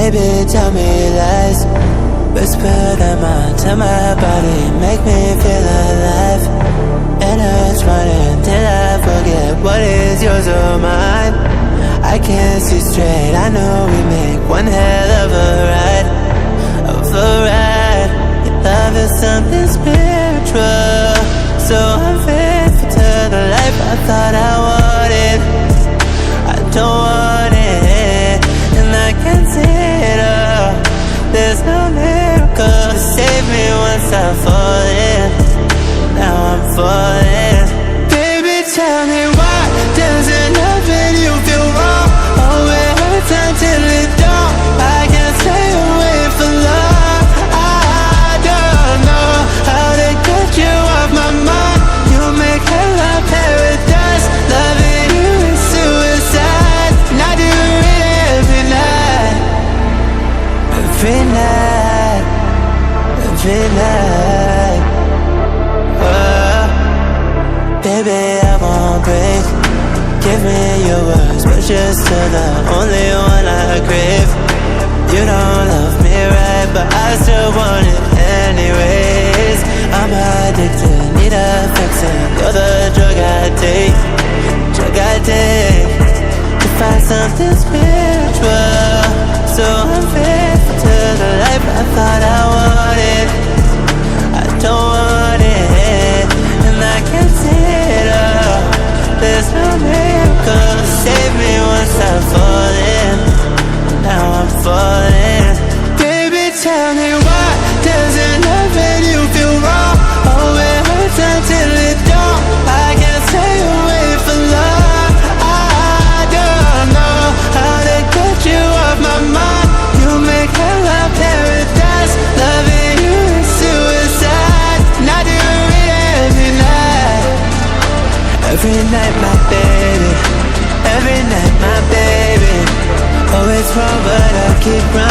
Baby, tell me lies. Whisper them onto my body, make me feel alive. And it's running till I forget what is yours or mine. I can't see straight, I know we make one hell of a ride. Your love is something spiritual, so I'm faithful to the life I thought I wanted. I don't want it, and I can't see it all. There's no miracle to save me once I fall in. Now I'm falling. Baby, tell me why doesn't loving you feel wrong? Oh, it hurts until it don't. I can't stay away for long. I don't know how to get you off my mind. You make hell of paradise. Loving you is suicide, and I do it every night. Every night, every night. Baby, I won't break. Give me your words, but you're still the only one I crave. You don't love me right, but I still want it anyways. I'm addicted, need a fixin'. You're the drug I take to find something spiritual. So I'm faithful to the life I thought I wanted. I don't want it, and I can't see it all. There's no miracle to save me once I fall in. Now I'm falling. Baby, tell me why doesn't loving you feel wrong? Oh, it hurts until it don't. I can't stay away for long. I don't know how to get you off my mind. You make hell of paradise. Loving you is suicide, and I do it every night. Every night, my baby. Every night, my baby. Oh, it's wrong, but I keep running.